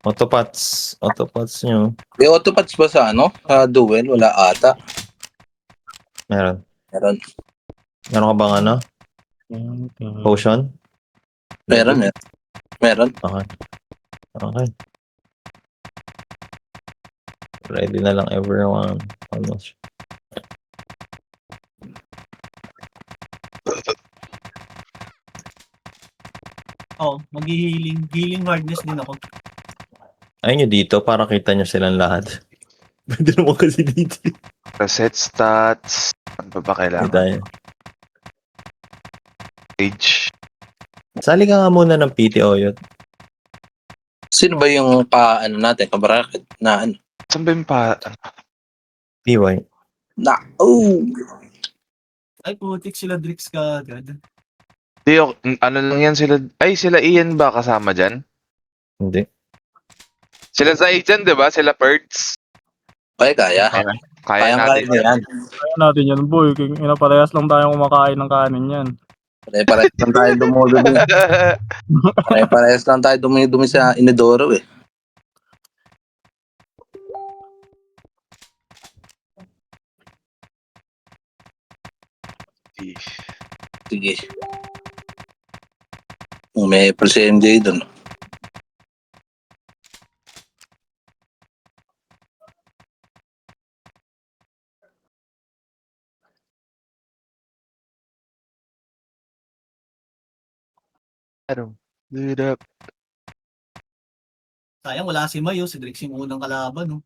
Autopots nyo. May autopots ba sa ano? Sa duel? Wala ata. Meron. Meron. Meron ka bang ano? Potion? Meron. Okay. Okay. Ready na lang everyone. Almost. Healing hardness din ako. Ayun nyo dito para kita nyo silang lahat. Pwede naman kasi dito. Reset stats. Ano ba kailangan? Tayo. Page. Sali ka nga muna ng PTO yun. Sino ba yung ano natin? Kabarakit na ano? Saan ba yung pa... PY. Ay, putik sila Drix ka agad. Di, ano lang yan sila... Ay, sila Ian ba kasama dyan? Hindi. Sila Zay dyan, di ba? Sila Perts. Okay, kaya. Kaya natin Kaya yan. Kaya natin yan, boy. Parehas lang tayong kumakain ng kanin yan. Pare-parehas lang tayo dumudumi. Pare-parehas lang tayo dumi sa Inidoro eh. Sige. May MJ dun. Dude up. Sayang, wala si Mayo. Si Drix yung unang kalaban, no?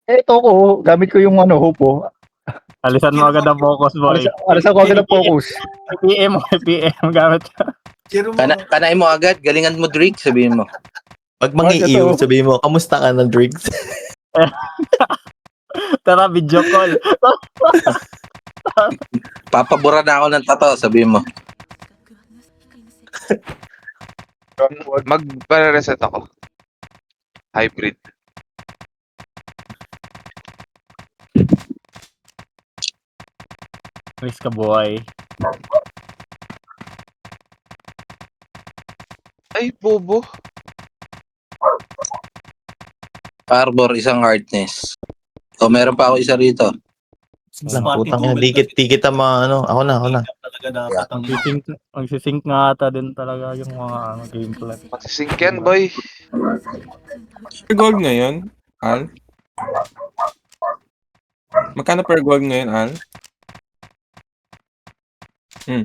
Ito ko, gamit ko yung hopo. Alisan mo agad ang focus, boy. Alisan ko agad ang focus. PM gamit. Kanay mo agad, galingan mo Drake, sabihin mo. Pag mang-iiw, sabihin mo, kamusta ka ng drinks? Tara, video call. Papabura na ako ng tato, sabihin mo. Magpare-reset ako. Hybrid. Miss ka, boy. Ay, bobo. Arbor, isang hardness. O, meron pa ako isa rito. Putang ina, di kita ako na. Talaga dapat ang Magsisync nga ata din talaga yung mga gameplay. Magsisync yan, boy. Per gold ngayon, Al? Magkano per gold ngayon, Al? 15,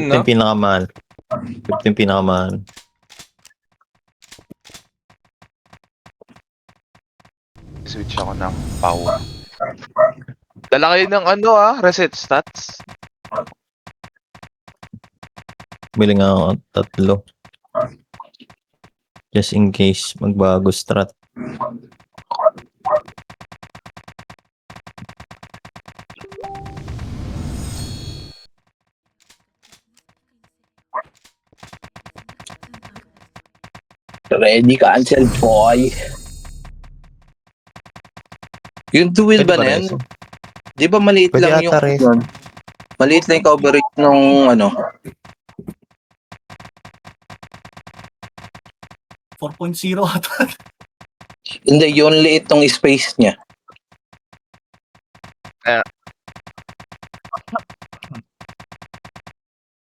no? 15 pinakamahal. 15 pinakamahal. Switch ako ng power. Dala kayo ng reset stats. Bili nga ako 3. Just in case magbago strat. Ready, cancel, boy. Yung duel ba na yan? Di ba maliit Pwede lang ata rin. yung... Maliit lang yung coverage nung 4.0 ata. Hindi, yung liit tong space niya.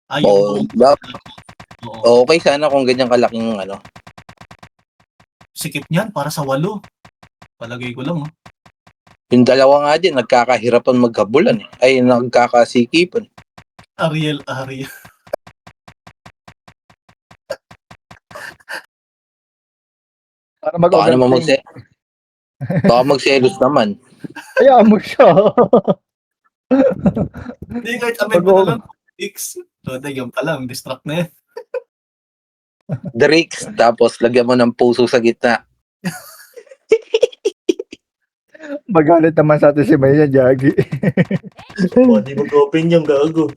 Ayun. Okay sana kung ganyan kalaking Sikip niyan para sa 8. Palagay ko lang, Yung dalawa nga din, nagkakahirapan magkabulan eh. Ay, nagkakasikipan. Ariel. Para Baka naman mag-overthink. Baka magselos naman. Hayaan mo siya. Hindi, kahit amend mo na lang. X. So, yan pa lang. Distract na yan. Drake, tapos lagyan mo ng puso sa gitna. Magalit naman sa atin si Maya, Jagi. Di mag-open yung gago.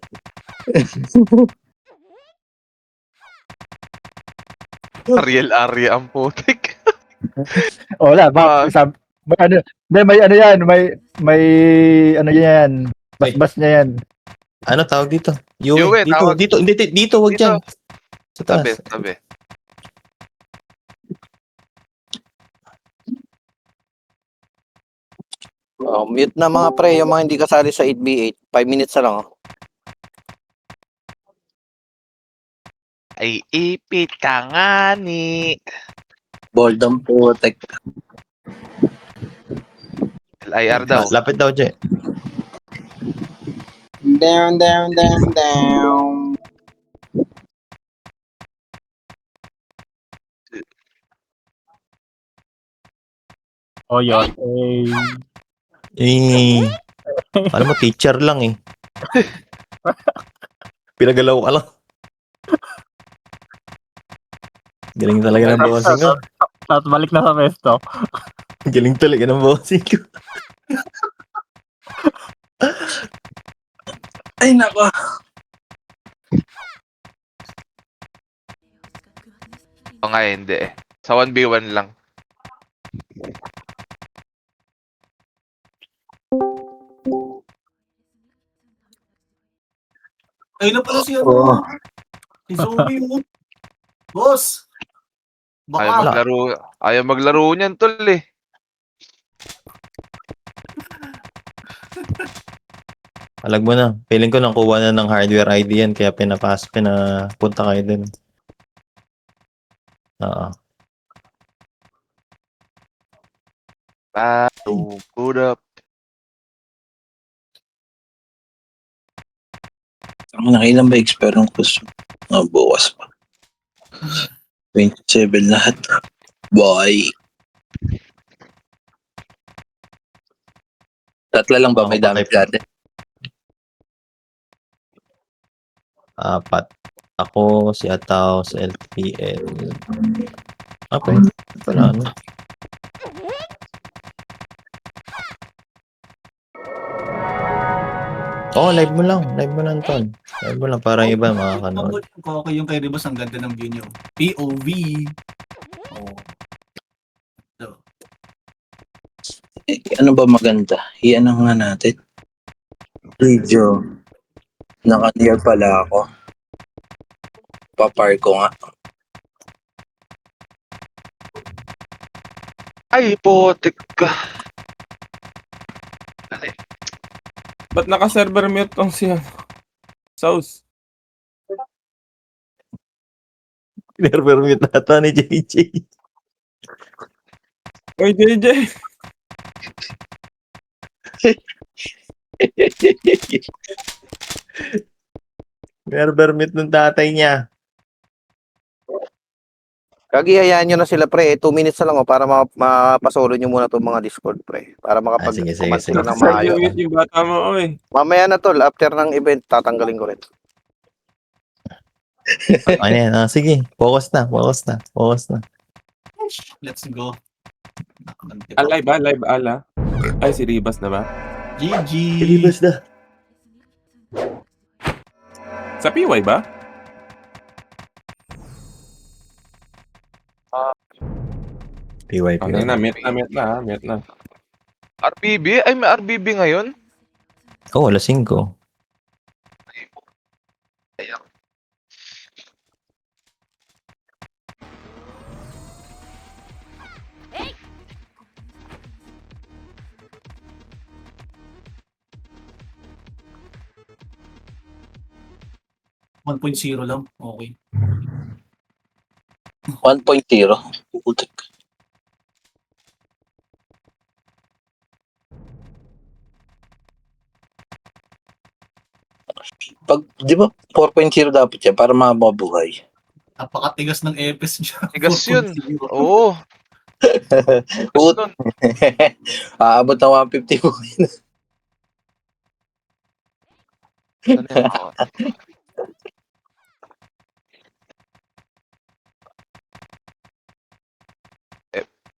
Ariel Aria ang putik. Wala, may ano yan, may ano yan, basbas niya yan. Ano tawag dito? Yue. Yue, Dito, tawag. dito, hindi, dito, wag Dito. dyan. Sa taas. Tabi, tabi. Oh, mute na mga pre, yung mga hindi kasali sa 8v8. 5 minutes na lang. Oh. Ay, ipit ka nga ni. Boldom protect. LIR daw. Lapit daw, Che. Down, down, down, down. O yun. Alam mo, teacher lang eh. Pinagalaw ka lang. Galing talaga ng bossing ko. Tapos balik na sa pesto. Galing talaga ng bossing ko. Ay, nako. O nga, hindi eh. Sa 1v1 lang. Ayun na pala si Oh. Si Zoe, oh. Boss! Ayaw Baka, maglaro. Ayaw maglaro niyan, tol eh. Alag mo na. Feeling ko nang kuha na ng hardware ID yan, kaya pinapunta kayo dun. Oo. Put up. Ang nakailan ba expire ng costume? Oh, bukas pa. 27 lahat. Boy. Tatla lang ba may Ako damage patay. natin? 4. Ako, si Ataw, sa LPL. Okay. Wala ano. Oo, live mo lang. Live mo lang, Ton. Live mo lang para yung iba makakanood. Okay, yung kay Rebus, ang ganda ng view nyo. POV. Oh. Ano ba maganda? Iyan nga natin. Video. Naka-near pala ako. Papar ko nga. Ay, potek ka. Ba't naka-server mute tong si Sauce? Nerver-mute nata ni JJ. Oy, JJ! Nerver-mute ng tatay niya. Kagiyayaan nyo na sila pre, 2 minutes na lang para mapasolo nyo muna itong mga Discord pre. Para Sige. makapag-comment sila ng Naka-server maayos. mute yung bata mo, oy. Mamaya na tol, after ng event, tatanggalin ko rin. Ano yan? Sige. Focus na. Let's go. Live ala. Ay, si Ribas na ba? GG! Pilibas na. Sa PY ba? PYP. Okay na, mute na. RBB? Ay, may RBB ngayon? Oo, alas 5. Ayan. One 1.0 lang. Okay. 1.0. Putik. Pag, di ba, 4.0 dapat yan para mabuhay. Napakatigas ng EPS niya. Tigas yun. 4.0. Oo. Put. Nun. Aabot na 150 mo. Ano yun?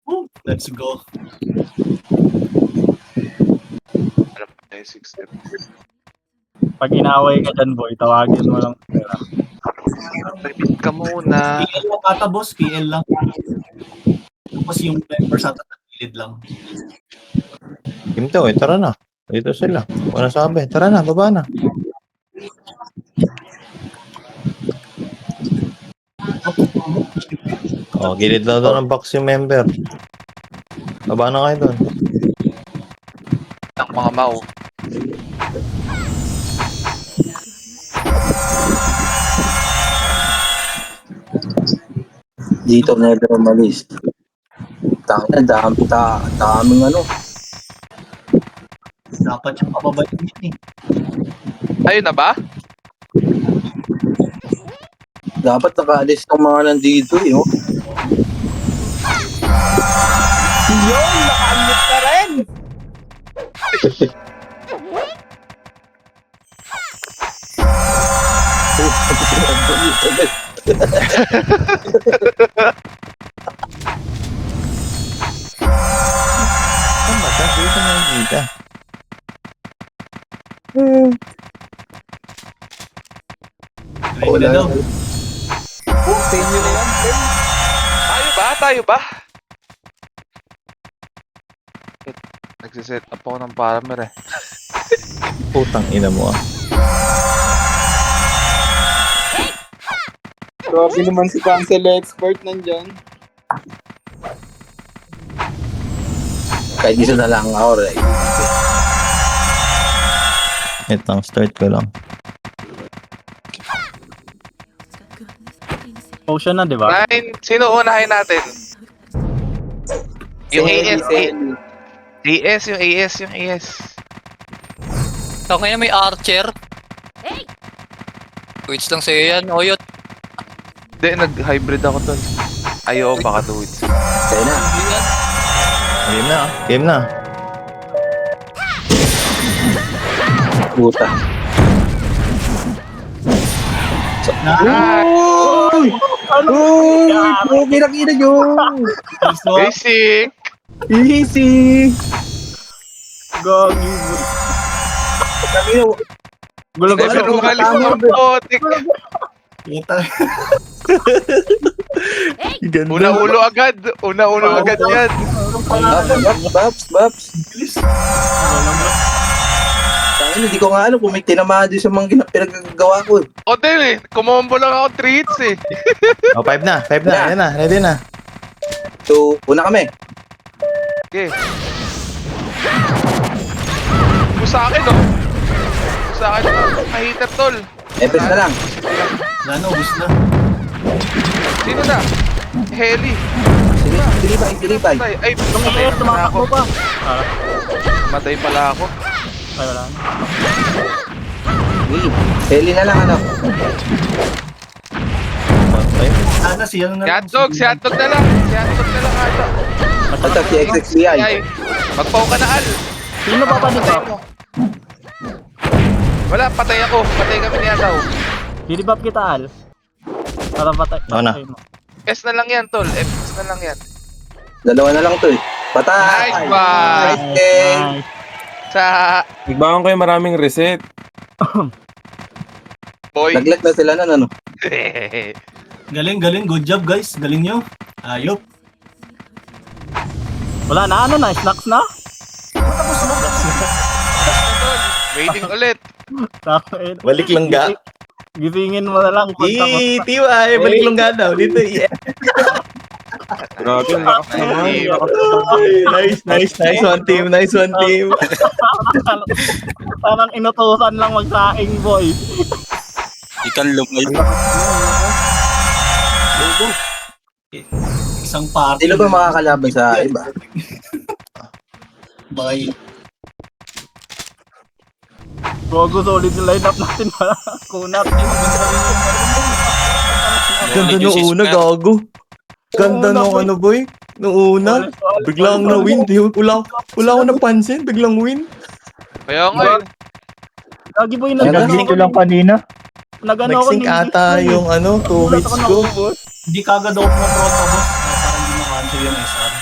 Woo, let's go. Ano pa yung 6 Pag inaway ka dyan, boy, tawagin mo lang. Repeat ka muna. PL lang ata, boss. PL lang. Tapos yung members ata sa gilid lang. Kim to, tara na. Dito sila. Wala sabi. Tara na, baba na. Oh, gilid na doon ng box yung member. Baba na kayo doon. Ang mga mau. Dito never umalis. Daming ano. Dapat siya papabayin yun eh. Ayun na ba? Dapat nakaalis ng mga nandito eh. Oh. Yun, naka-unmute ka rin! Saan ba siya? Dito na nakikita. Ayun na daw. Sa inyo na yan, Glenn. Tayo ba? Tayo ba? Nagsiset up ako ng paramer eh. Putang ina mo ah. Grabe naman si Cancel Expert nandyan. Kahit isa na lang ako right. Ito lang, start ko lang. Potion na, di ba? 9, sino unahin natin? Yung AS, yung AS. So ngayon may Archer. Twitch lang sa'yo yan, Oyot. Hindi, nag-hybrid ako tol. Ayaw, baka 2 weeks. Kaya na. Game na ah. Game na. Puta. Nice! Uy! Pogi na kita nyo! Basic! Easy! Gagi. Gulo-gulo. Pero umalis ng potik. Kita. Ganda. Una-ulo agad yan. Babs. Bilis. Tangin, hindi ko nga alam kung may tinamahan din sa mga pinagagawa ko eh. O din eh, kumombo lang ako 3 hits eh. Oh, 5 na. Ayan na, ready na. So, una kami. Okay. Sa akin oh. Sa akin mahiter tol. Epes na lang. Wala na, ubus na. Sino na? Heli. Silipay. Ay, Tumakay, tumakbo pa. matay pala ako. Ay, wala na. Heli na lang ano. Patay. Sana siya na lang. Si hotdog na lang ata. Ito si XXBI. Ay, magpaw ka na al. Sino pa pa dito? Wala, patay ako. Patay kami ni Ataw. Didibab kita, Al. Para patay. Ako na. patay mo. S na lang yan, tol. F na lang yan. Dalawa na lang to eh. Patay! Nice one! Nice game! Nice. Sa Nagbangon kayo maraming reset. boy. Naglag na sila nun ano. Galing. Good job, guys. Galing nyo. Ayop. Wala na, ano na? Snacks na? Waiting ulit. Tapos, Balik lang ga. gisingin mo na lang. Pag tapos na. Tiway. Balik lang ga daw. Dito. Yeah. Grabe, ang lakas naman. Nice. Nice one team. Parang inutusan lang magsaing, boy. Ikan lumay. Isang party. Sino ba makakalaban sa iba? Bye. Gogo, solid yung lineup natin. Kunat. Ganda nung una, gago. Ganda nung ano, boy. Nung una. Biglang na-win. Wala ko napansin. Biglang win. Kaya nga eh. Lagi boy, Nag-sync ko lang kanina. Nag-sync ata yung ano, 2 hits ko. Hindi kagad ako pumaprota, boss. Parang hindi na-cancel yung SR.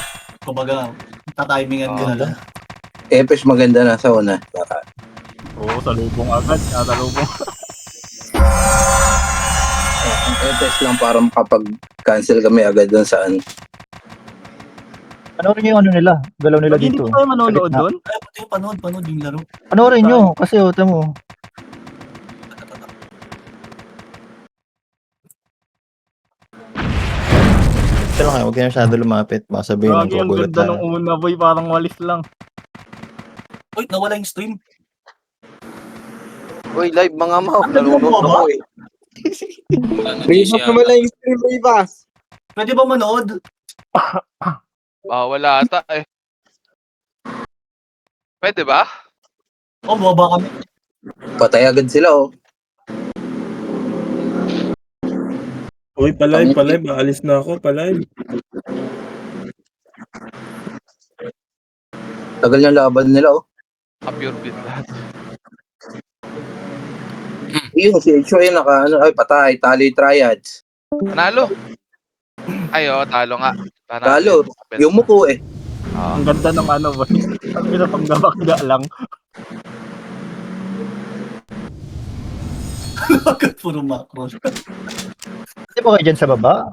Kumbaga, tatimingan ka na lang. Epes maganda na sa una. Saka, Oo, salubong agad. Salubong. ang Epes lang para makapag-cancel kami agad dun sa ano. Panoorin nyo yung ano nila, galaw nila Hindi dito. ko tayo manonood Sa gitna. doon. Ay, pati yung panood yung laro. Panoorin nyo, kasi tamo. Ito lang kayo, huwag kayo masyado lumapit. Baka sabihin ng Gagi, ang gugulat ganda tayo. nung una, boy. Parang walis lang. Uy, nawala yung stream. Uy, live mga mau. Nalunod ako eh. Rebus naman lang yung stream, Rebus. Pwede ba manood? Wala ata eh. Pwede ba? Oh, baba kami. Patay agad sila, oh. Uy, palive. Aalis na ako, palive. Tagal yung laban nila, oh. Pure beat lahat. Yun, si Echo yun, ay, patay. Talo yung triads. Panalo. Ay, talo nga. Talo. Yung muko, eh. Ang ganda ng ano, boy. Ang pinapanggabakga lang. Bakit puro macro? Di ba kayo dyan sa baba?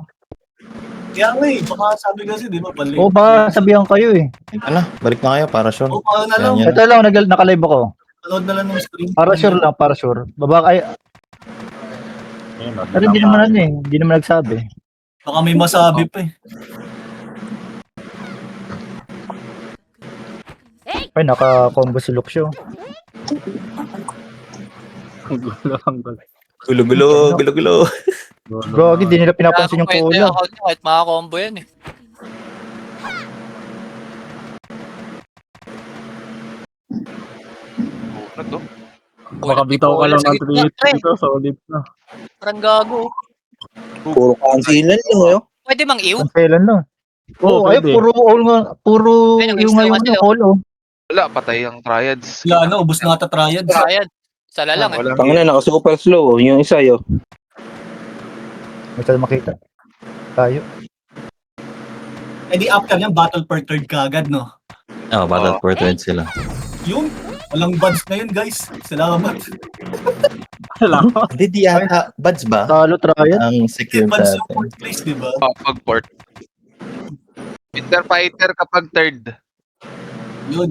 Kaya nga baka sabi kasi, di ba, balik. O ba sabihan kayo eh. Ano, balik na kayo para sure. O, paano na lang? Yan. Ito lang, nakalive ako. Panood na lang ng stream. Para sure lang, para sure. Baba kayo. Pero hindi naman ano eh. Hindi naman nagsabi. Baka may masabi pa eh. Ay, naka-combo si Luxio. Ang gulo, ang gulo. Gulo. Bro, hindi nila pinapansin yung Pwede kulo. ako kahit makakombo yan eh. Ano to? Makabitaw ka lang ng Sige, 3 pre. dito, solid na. Parang gago. Puro kansilan lang, oh. Pwede mang iw? Panselan na. Oo, Oh, ay, pwede. puro all nga, puro Ay, yung nag-extra ngayon kasi, yung oh. all, oh. Wala, patay ang triads. Wala na, ubus na ata triad. Ayan. Sala lang eh. Walang Tangina, naka-super slow, oh. Yung isa, yo. May tayo makita. Tayo. Eh di after yan, battle per third kagad, no? Battle for thread sila. Yun, walang buds na yun, guys. Salamat. Salamat. Hindi, di ata. Buds ba? Talo, triad. Ang secure Buds sa yung atin. fourth place, di ba? Pag port. Fighter kapag third. Yun.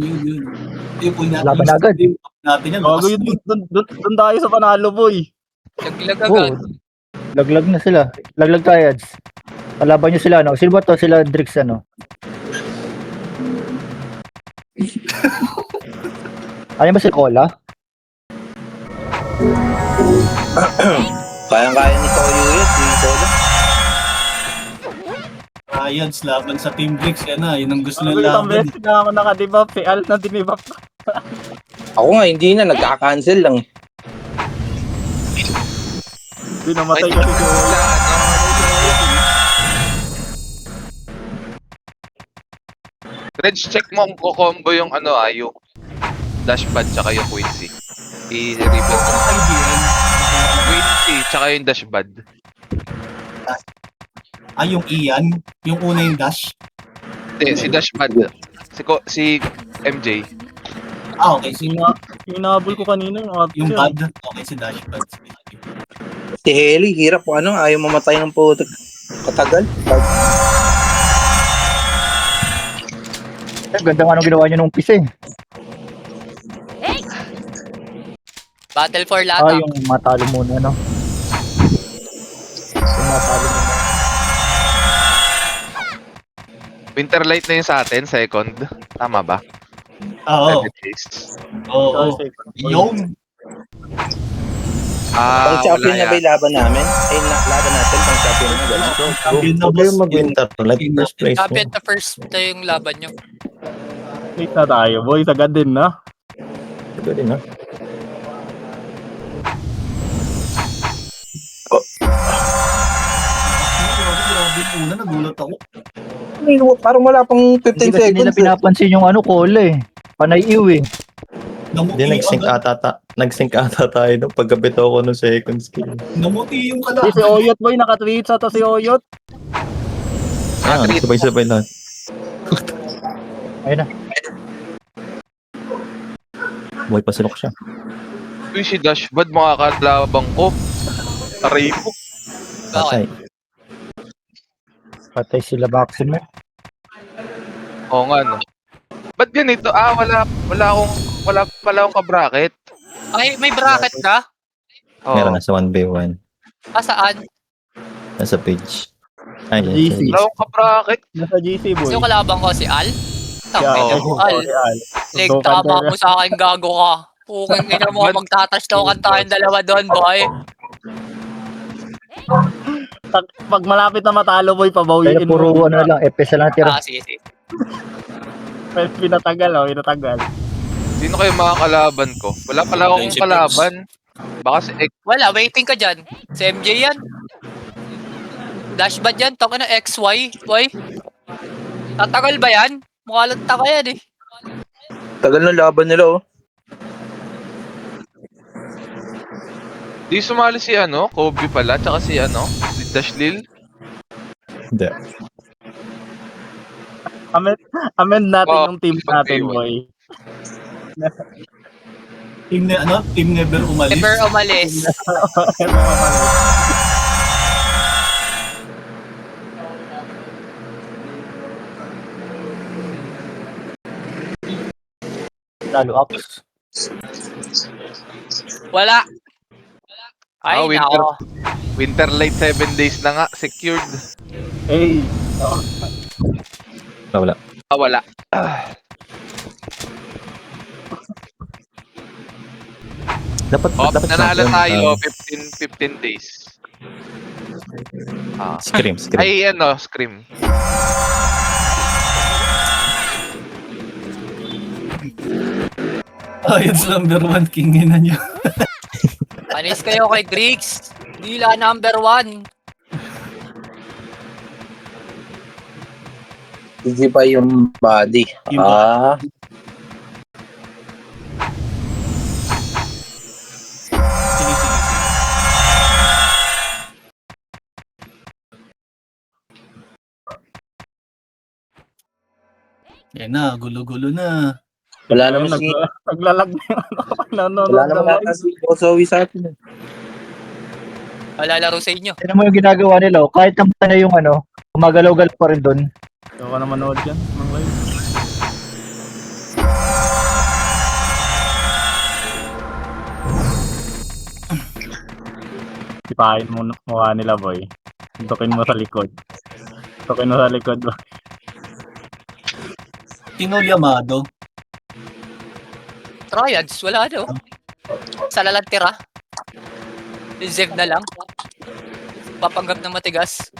Yung po natin. Laban agad. Natin yan. Gago Bakas yun, dun tayo sa panalo, boy. Naglag Oh, agad. laglag na sila. Laglag triads. Kalaban nyo sila, no? Sino ba to? Sila Drix, ano? Ano ba si Cola? Kayang-kaya ni Toyo yun, si Toyo. Triads, laban sa Team Bricks. Yan na, yun ang gusto ng Isang laban. beses na ako nakadebuff. Si Al na dinibap. Ako nga, hindi na, nagkaka-cancel lang. Hindi namatay kasi si Ola. Reds, check mo kung combo yung yung dashpad tsaka yung Quincy. I-rebuild. Ano kayo din? Quincy tsaka yung dashpad. Yung Ian. Yung una yung Dash. Hindi, si dashpad. Si MJ. Okay. Hinabol ko kanina yung art Yung siya. Bad. Okay, si Dash Bad. Si Heli, hirap po, ayaw mamatay ng puto. Katagal. Ganda nga nung ginawa nyo nung pisa eh. Battle for Ah, lata. yung matalo muna, no? Yung matalo muna. Winterlight na yun sa atin, second. Tama ba? Oo. 7 days. Oo. Yung. Pang champion na ba yung laban namin? Ay, laban natin, pang champion na ba? Champion na Huwag boss. kayong mag-winter. Like first place Champion mo. to first na yung laban nyo. Late na tayo, boy. Sagad din na. Pwede na. Grabe yung una, nagulat ako. Parang wala pang 15 Hindi kasi nila seconds. pinapansin yung ano, Cola eh. Panay iw eh. Hindi, nag-sync ata tayo nung pagkabito ko nung second skill. Namuti yung Si kalaban. Oyot, boy. Naka-tweet sa to si Oyot. Sabay-sabay lahat. Ayun na. Buhay pa sinok siya. Uy, si dashpad makakalabang ko. Aray mo. Patay. Patay sila Maximo. Oo nga, no. Ba't ganito? Wala pala akong ka-bracket. Ay, may bracket ka? Oo. Meron na sa 1v1. Saan? Nasa page. Ay, GC. Wala akong ka-bracket. Nasa GC, boy. So kalaban ko si Al? Tangin na mo, Al. Al. Leg, Tutukan tama ka. mo sa akin, gago ka. Pukang ina mo, magtatash-talkan tayong dalawa doon, boy. Pag malapit na matalo, boy, Kaya pabawiin puro ano lang, FS na lang tira. Ah, sige, sige. Pero pinatagal, pinatagal. Sino kayo mga kalaban ko? Wala pala akong kalaban. Baka si X. Wala, waiting ka dyan. Si MJ yan. Dashbad yan, toko na XY, boy. Tatagal ba yan? Mukha lang taka yan eh. Tagal ng laban nila, oh. Di sumali si ano, Kobe pala, tsaka si ano, si Dashlil. Hindi. Amend natin Oh, yung team natin, boy. Team never umalis. Never umalis. Lalo ups. Wala. Ay, Winter. nako. Winterlight 7 days na nga, secured. Hey, Wala. Ah, wala. Dapat, Oh, dapat nanalo champion, tayo 15 days. Ah. Scream. Ay, ano, Scream. Ayos number 1 king na niya. Panis kayo kay Griggs. Dila number 1. Hindi pa yung body. Yung Ah. Sige. Yan na, gulo-gulo na. Wala naman si... naglalag na yung ano kapag nanonood Wala naman na nata si Bosowi sa atin. Wala laro sa inyo. Tignan mo yung ginagawa nila, oh. Kahit naman na yung ano, gumagalaw-galaw pa rin doon. Ikaw ka na manood dyan, ng live. Sipahin mo mukha nila, boy. Tukin mo sa likod. Tukin mo sa likod, boy. Tino Yamado. Triads, wala daw. Sa lalang tira. Zev na lang. Papanggap na matigas.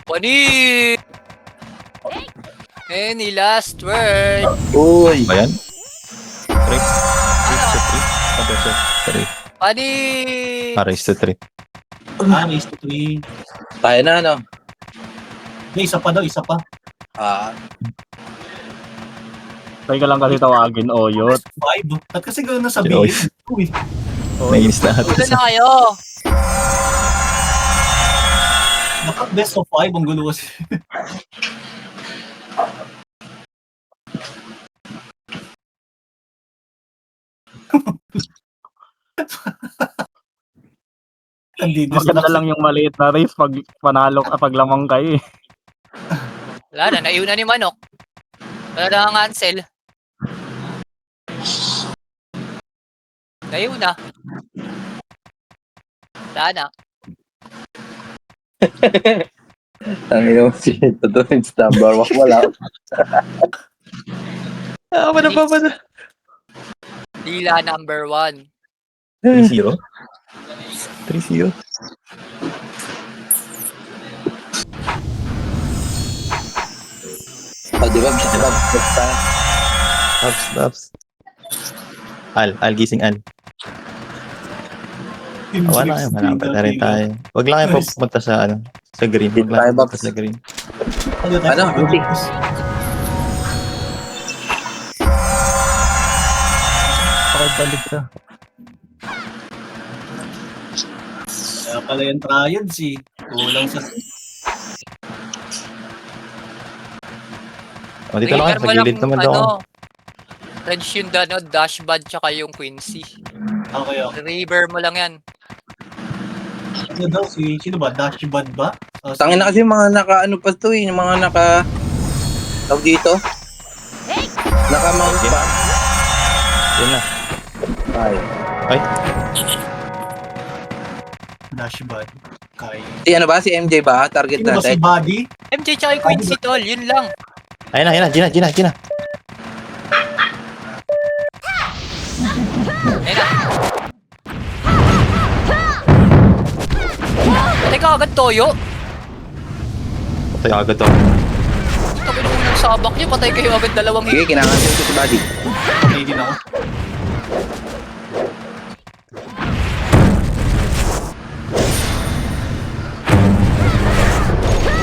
Pani! Any last word? Uy. Ba yan? 3. Ano? 3. Pani! Race to 3. Race to 3. Tayo na, ano? May isa pa daw, isa pa. Ah. Try ka lang kasi tawagin, Oyot. 5. At kasi gano'n nasabihin. Uy, Nainis na Ulan ata. na kayo! dapat best of 5 ang gulo kasi. Andito Maganda lang yung maliit na race pag panalo ka, pag lamang kayo eh. Wala na, naiuna ni Manok. Wala na ang Ansel. Naiuna. Wala na. Ang ino si Totoo yung number. Wala. Ah, pa. Dila number 1. 3-0? 3-0? Oh, di ba? Ups. Al, gising Al. Wala kayo, malapit na rin tayo. Huwag lang kayo pumunta sa ano, sa green. Huwag lang kayo pumunta sa green. Ano? Hindi. Balik ka. Kaya pala yung triads eh. Kulang sa... O, dito lang kayo, sa gilid naman daw. ako. Reds yung Dashbad tsaka yung Quincy. Okay. River mo lang yan. Ano daw si... Sino ba? Dashbad ba? Oh, Tangin na kasi yung mga naka-ano pa to eh. Yung mga naka... Tawag dito. Naka-mount pa. Yan na. Ay. Ay, Dashbad. Kay... Si ano ba? Si MJ ba? Target Sino ba si natin. Buddy? MJ tsaka yung Quincy tol, yun lang. Ayun na, Gina. Ayun na. Patay ka agad, Toyo. Patay agad to. Ito unang sabak niya, patay kayo agad dalawang Sige, hit. kinakancel ko si Buddy. Okay din ako.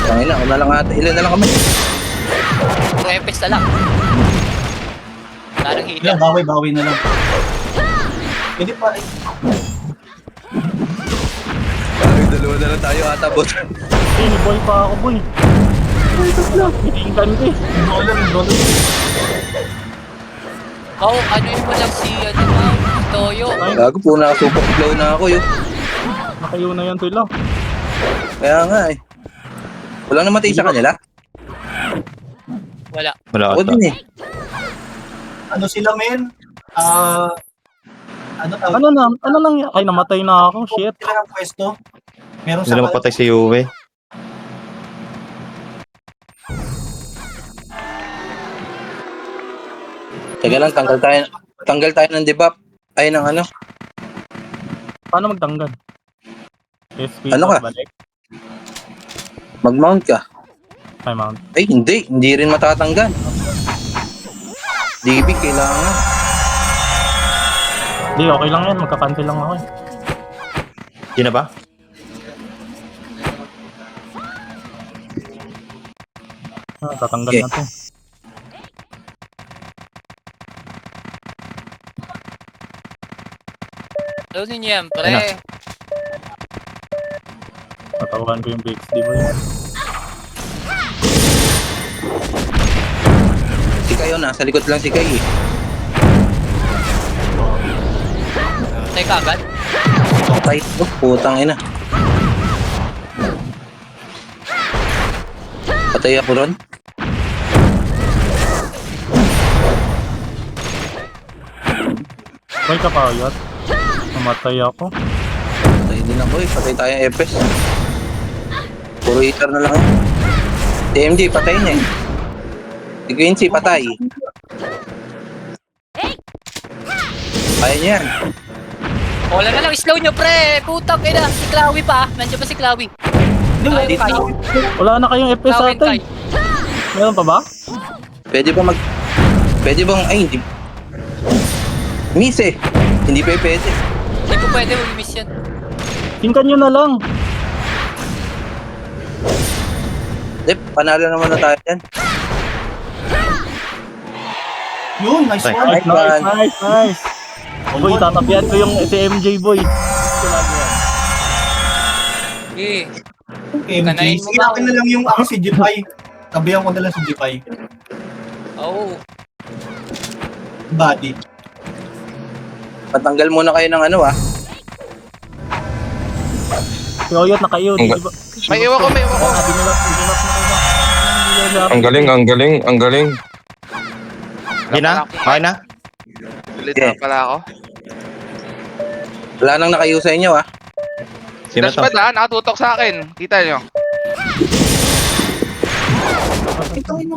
Tangina, ako na lang ata. Ilan na lang kami? Puro epes na lang. Wala nang hit. Yan, bawi na lang. Pwede pa eh. Ay, dalawa na lang tayo ata, boss. Hey, boy pa ako, boy. Tingkan ko eh. Dollar. Oh, ano yun mo lang si Toyo. Gago po, nakasupok blow na ako yun. Nakayo na yan, Tulo. Kaya nga eh. Walang namatay sa kanila. Wala. Wala Ako ata. din eh. Ano sila, men? Ano tawag? Ano lang yan? Ay, namatay na ako, shit. Sila ng pwesto. Meron Hindi sa na mapatay si Uwe. Teka lang, tanggal tayo ng debuff. Ay, ng ano? Paano magtanggal? SP Ano ka? balik? Mag-mount ka. Ay, mount. Ay, hindi. Hindi rin matatanggal. DB, kailangan. Hindi, okay lang yan. Magka-cancel lang ako eh. Gina ba? Tatanggal Okay. na to. Ano ninyo yan, pre? Ano? Natawan ko yung BXD boy. Si Kayo, nasa likod lang si Kay eh. Patay ka agad? Patay. Oh, putang ina. Patay ako ron. Boy ka pa, Oyot. Namatay ako. Patay din ako eh. Patay tayo Epes. Puro hitter na lang eh. Si MJ, patay niya eh. Si Quincy, patay. Kaya niya yan. Wala na lang, slow nyo, pre! Putang ina, si Klawi pa. Nandiyan pa si Klawi. Ay, Kai. Wala na kayong FPS Klawi sa and Kai. atin. Meron pa ba? Pwede bang, ay hindi. Miss eh. Hindi pa pwede. Hindi ko pwede mag-miss yan. Tingkan nyo na lang. Panalo naman na tayo dyan. Yun, nice Patay. one. Nice. Boy, tatapian ko yung si MJ boy. Eh, MJ. Kanayin mo Sige, ba? akin na lang yung ako si Jipay. Tabihan ko na lang si Jipay. oh. Buddy. Patanggal muna kayo ng ano ah. Si Oyot naka-iyo. May iwan ko. Dinilap na ko ba? Ang galing. Gina? Okay na? Ulit na pala ako. Wala nang nakayo sa inyo ah. Sino to? Dashpad nakatutok sa akin. Kita nyo. Ito yung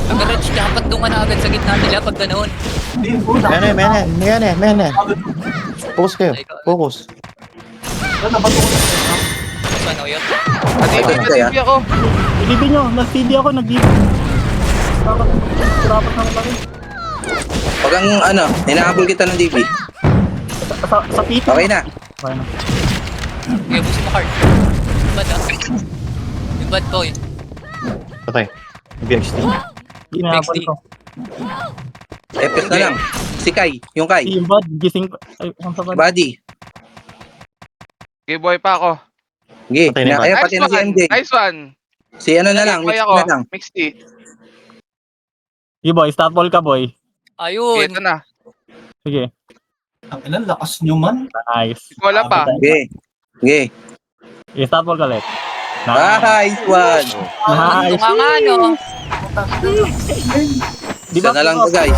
Nag-reach dapat dungan na agad sa gitna nila pag ganoon. Hindi, bro. Mene. Focus kayo. Focus. Nabato ko na. So, ano yun? Nadibi ako. Ilibin nyo. Nag-CD ako. Nag-GB. Dapat na lang. Pag ang ano, hinahabol kita ng DB. Sa PT. Okay na. Okay na. Okay, busin mo card. Bad yung bad boy. Patay. BXD. Ginabal ko. Epes na lang. Si Kai, yung Kai. Yung bad. Gising ko. Ay, ang sa bad. Buddy. Okay, boy pa ako. Sige, Patay na ba? kaya pati na si MJ. Nice one. Si ano na lang, Boy mix ako. na lang. Mix D. Sige boy. Start ball ka boy. Ayun. Ito na. Sige. Ang ilan, lakas nyo man. Nice. Wala pa. Sige. Sige. Sige, start ball ka ulit. Nice one. Nice. Ito nga no. Di Isa na lang to guys.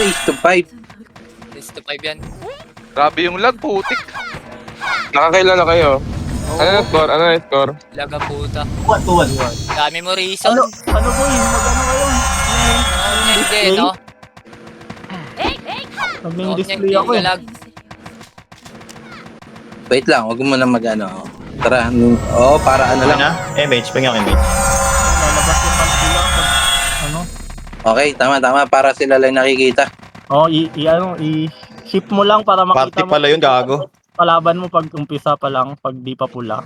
race to 5. Race to 5 yan. Grabe yung lag, putik. Nakakailan na kayo? Ano na score? Ano na score? Laga puta. Tuwan. Dami mo reason. Ano boy? Magano kayo? Hindi, no? Naging display ako eh. Lag. Wait lang, wag mo na mag-ano. Tara, para ano lang. Ano na? MH, pingin ako MH. Lalabas yung pantila pag ano. Okay, tama. Para sila lang nakikita. Oh, i-ship mo lang para makita Party pala yun, gago. Palaban mo pag umpisa pa lang, pag di pa pula.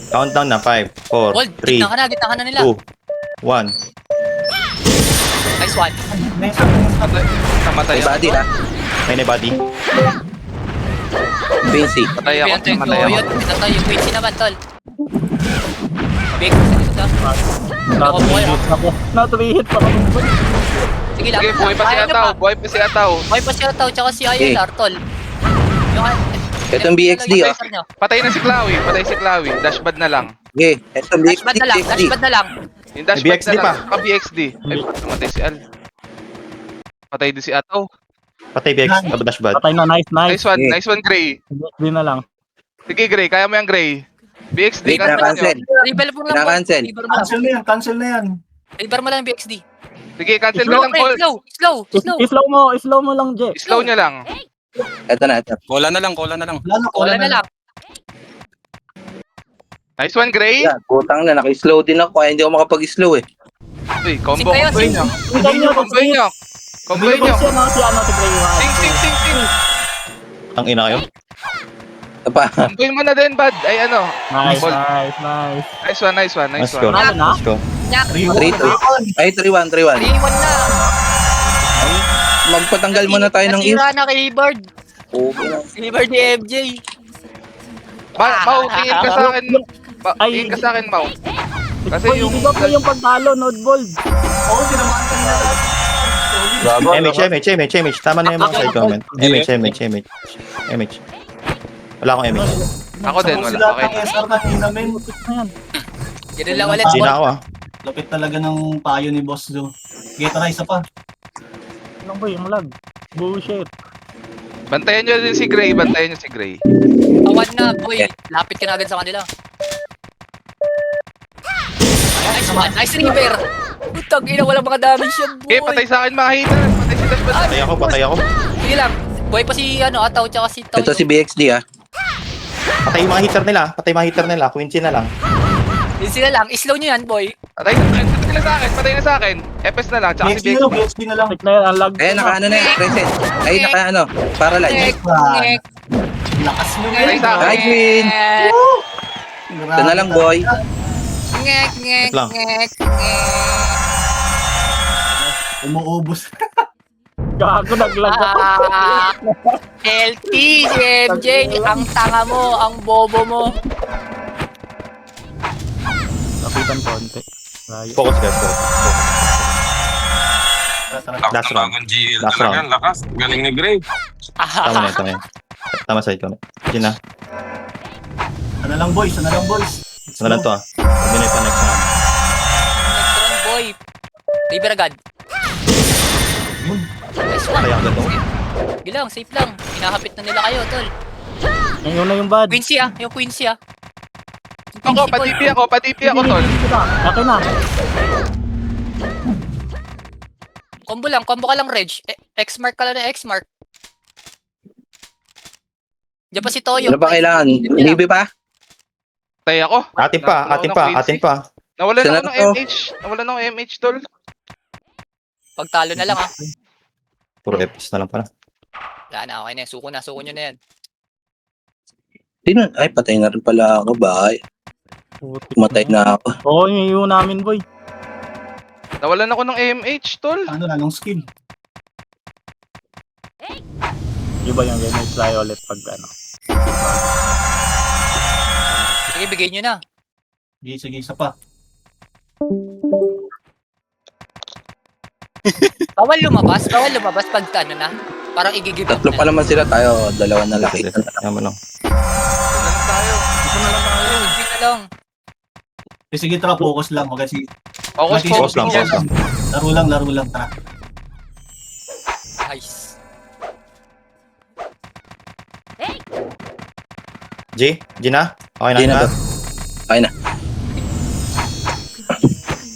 Countdown na, 5, 4, Hold, 3, gitna ka na nila. 2, 1. Nice one. Namatay May ako. body ha. May body. Vinci. Patay ako. Pinatay ko Patay ako. yun. Pinatay yung Quincy naman, tol. Big, sa Ako, boy, Na-3 hit pa ako. Sige lang. Sige, buhay pa si Kaya nyo Ataw. pa. Buhay pa si Ataw. Buhay pa si Ataw, tsaka si ILR, tol. Yung, Itong BXD, yung oh. laser nyo. Patay na si Clawy. Patay si Clawy. Dashbad na lang. Okay, ito Dashpad na lang, BXD. dashpad na lang. Yung dashpad BXD na pa. lang. BXD. Ay, namatay si Al. Patay din si Ataw. Patay BX, dashbad. Patay na, nice. Yeah. Nice one, Gray. Di na lang. Sige, Gray. Kaya mo yan, Gray. BXD. Wait, na-cancel. Rebel mo lang. Kinakancel. Rebel mo lang. Cancel na yan. Rebel mo lang yung BXD. Sige, cancel na lang, Paul. Slow. Slow mo lang, Je. Slow niya lang. Ito na. Cola na lang. Wala Wala na lang. Nice one, Gray. Yeah, putang na, naka-slow din ako. Kaya hindi ako makapag-slow eh. Uy, combo nyo. Tingnan nyo, Combo nyo. Combo nyo. siya na si ano, si Gray. Sing. Ang ina kayo. Ito pa. Combo mo na din, bud. Ay, ano. Nice. Nice one. Let's go. Ano na? Let's go. 3-2. Ay, 3-1. 3-1 na. Magpatanggal muna tayo ng Nasira na kay Bird. Okay na. Bird ni MJ. Mau, tingin ka sa akin. Tingin ka sa akin, Mau. Kasi Boy, yung... ibigay ko yung pagtalo, Nodebold. Oo, tinamaan ka na. MH. Tama na yung mga side comment. MH. Wala akong MH. Ako din, wala. Sila Okay. ng SR kanina, men. Ganun lang ulit. Hindi na ako ah. Lapit talaga ng payo ni Boss Joe. Sige, tara, isa pa. Ano ba yung lag? Bullshit. Bantayan nyo din si Gray. Awan na, boy. Lapit ka na agad sa kanila. Nice one. Nice River. Putang ina, walang mga damage yan, boy. Okay, patay sa akin mga haters. Patay si Dashbad. Patay ako. Sige lang. Boy pa si Ataw tsaka si Taw. Ito si BXD ah. Patay yung mga hitter nila. Quincy na lang. Yun sila lang. Slow nyo yan, boy. Patay na sa akin. FS na lang. Tsaka si BXD na lang. Tik na yan, ang lag. Eh, naka-ano na yan. Reset. Ay, naka-ano. Paralyze. Ngek. Lakas mo Patay yan. sa akin. Right win. Ito na lang, boy. Ngek. lang. Umuubos. Gago, naglag ako. Healthy si MJ. Ang tanga mo. Ang bobo mo. Kapitan konti. Layo. Focus guys. Last round. GL Last talaga. round. Lakas. Galing ni Gray. Tama na. Tama side comment. Sige na. Ano lang, boys. Ano lang to ah. Hindi na pa next round. Next round, boy. River agad. Nice one. Patay agad to. Sige lang, safe lang. Hinahapit na nila kayo, tol. Ngayon na yung bad. Quincy ah. Yung Quincy ah. Ako, patipi ako, tol. Akin na. Combo ka lang, Reg. X-mark ka lang na X-mark. Diyan pa si Toyo. Ano ba kailangan? Libre pa? Patay ako. Atin pa. Nawala na ako Sana ng to. MH. Nawala na ako ng MH, tol. Pagtalo na lang ah. Puro FS na lang pala. Wala na, okay na yan. Suko nyo na yan. Ay, patay na rin pala ako. Bye. Matay na ako. Oo, yung namin, boy. Nawalan ako ng MH, tol. Ano na, nung skill. Iba yung game, may fly ulit pag ano. Sige, bigay nyo na. Sige, isa pa. Bawal lumabas pag ano na. Parang i-give up Tatlo na. pa naman sila tayo. Dalawa na laki. Tama lang. Ito na lang tayo. Sige na lang. Sige, tara, focus lang. Kasi Focus lang. laro lang, tara. Nice. G? G na? Okay na? Hindi na na? to. Okay na.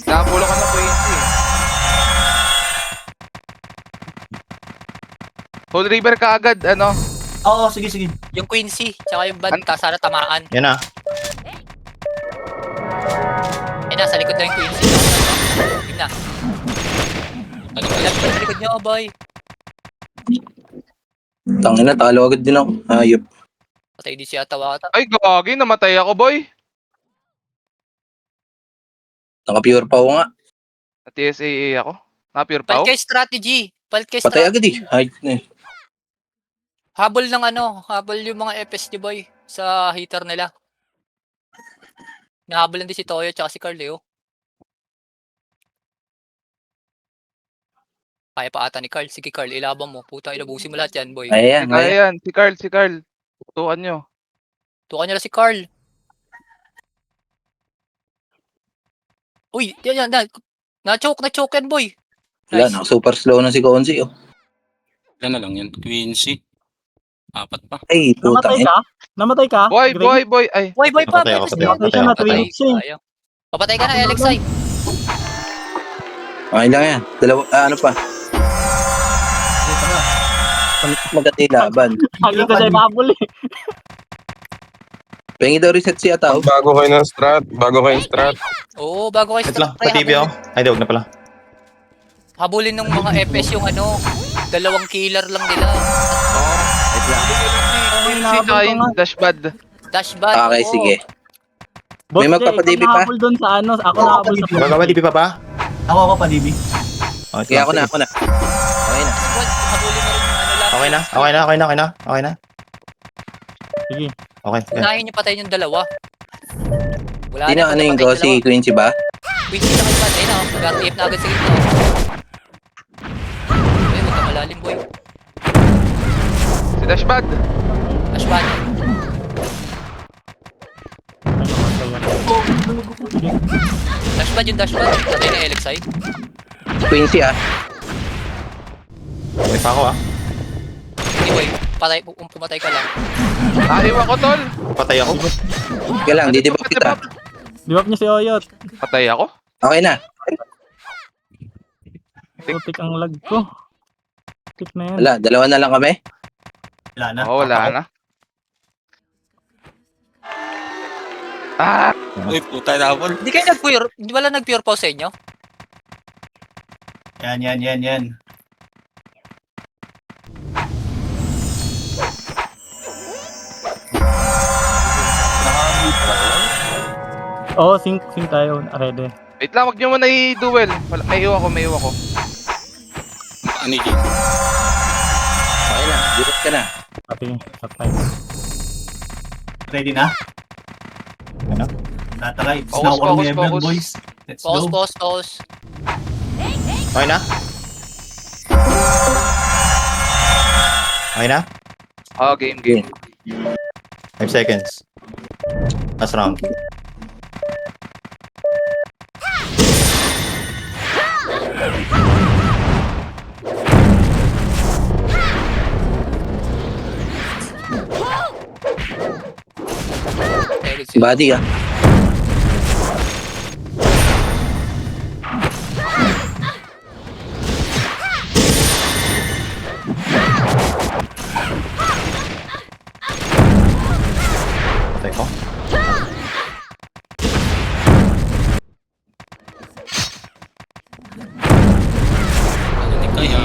Nakapulo ka na Quincy. Full River ka agad, ano? Oo, sige, sige. Yung Quincy, tsaka yung banta, sana tamaan. Yan na. Eh, nasa likod na yung Quincy. Yun na. Ilan pa sa likod niyo, boy? Tangina, talo agad din ako. Ayop. Patay di siya tawa ata. Ay, gagi, namatay ako, boy. Naka-pure pa ako nga. TSAA ako. Na-pure Palit pao? kayo strategy. Palit kayo Patay strategy. agad eh. Ay, eh. Habol ng ano, habol yung mga FS ni boy sa heater nila. Nahabolan din si Toyo tsaka si Carl, eh, oh. Kaya pa ata ni Carl. Sige, Carl, ilaban mo. Puta, ilabusin mo lahat yan, boy. Ayan, Kaya ayan. yan, si Carl. Tutukan nyo. Tukan nyo na si Carl. Uy, yan. Na-choke yan, boy. Wala, Nice. super slow na si Konzi. Oh. Ilan na lang yan? Quincy. Apat pa. Ay, putang Namatay ina. ka? Namatay ka? Boy, Green? boy. Ay, Boy pa. Patay ako, FS patay mo. ako, patay siya na, ako, patay ako. Twinix eh. Ayaw. Papatay ka na, LXI. Okay lang yan. Dalawa, ano pa? Dito na. Magati laban. Lagi ko siya inabol eh. Pengi daw reset si Ataw. Bago kayo ng strat. Oo, bago kayo Wait lang, pre, pa-TV ako. Ay, di, wag na pala. habulin ng mga FS yung ano, dalawang killer lang nila. Wait lang. Quincy tsaka yung dashpad. Dashbot. Okay, oo. sige. Boss May Jay, magpapadibi ikaw pa? nahabol doon sa ano, ako nahabol sa Gagawa, di pa pa? Ako pa, DB. Okay, Kaya ako sige. na. Okay na. Dashbot, habulin mo rin yung ano lang. Okay na. Sige. Okay, okay. Unahin niyo patayin yung dalawa. Wala Sino ano yung patay go? Si Quincy ba? Quincy na kayo patay na. Mag-RTF na agad sa gitna. Uy, huwag ka malalim, boy. Si dashpad. Dashbot. Dashbot yung dashbot. Patay na LXI. Quincy ah. May pa ako, ah. Hindi, boy. Patay, kung pumatay ka lang. Iwan ko, tol. Patay ako. Kaya lang, didibak kita. Di ba niya si Oyot? Patay ako? Okay na. Putik ang lag ko. Putik na yan. Wala, dalawa na lang kami. Wala na. Oo, wala na. Ah! Uy, puta na habol. Hindi kayo nag-pure, hindi wala nag-pure pause sa inyo? Yan. Oo, sync tayo. Ready. Wait lang, wag nyo muna i-duel. May iwan ko. Ano yun? Okay na, direct ka na. Pati, patay. Ready na? Ano? Tataray. It's Focus, now or focus, never, focus. boys. Let's Pause, go. pause. Okay na? Okay na? Oh, game. 5 seconds. Last round. Body ah. Patay ko. Ano kaya?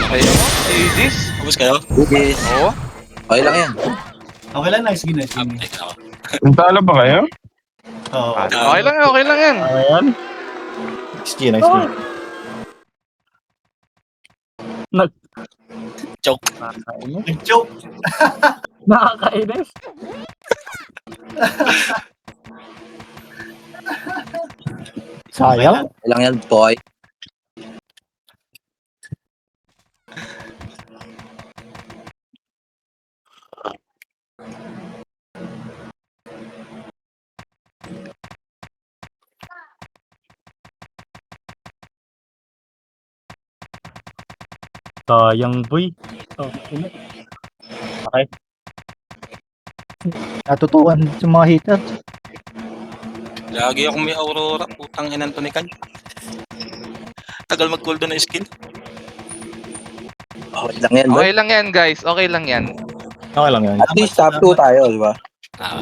Ayun mo, Aegis. Ubus kayo? Yes. Oo. Okay lang yan. Okay lang, nice. Sige. Update ako. Talo ba kayo? Oo. Okay lang yan. Ayan. Nice G, nice G. Choke. Nakakainis. Nag-choke. Nakakainis. Sayang. Okay lang yan, boy. Sayang, boy. Oh, okay. Natutukan sa mga hitter. Lagi akong may Aurora. Putang inan to ni Kai. Tagal mag-cooldown na skill. Okay lang yan, boy. Okay lang yan, guys. Okay lang yan. Okay lang yan. At least top 2 tayo, di ba? Ah,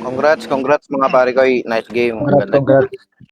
Congrats mga pare ko. Nice game. Congrats.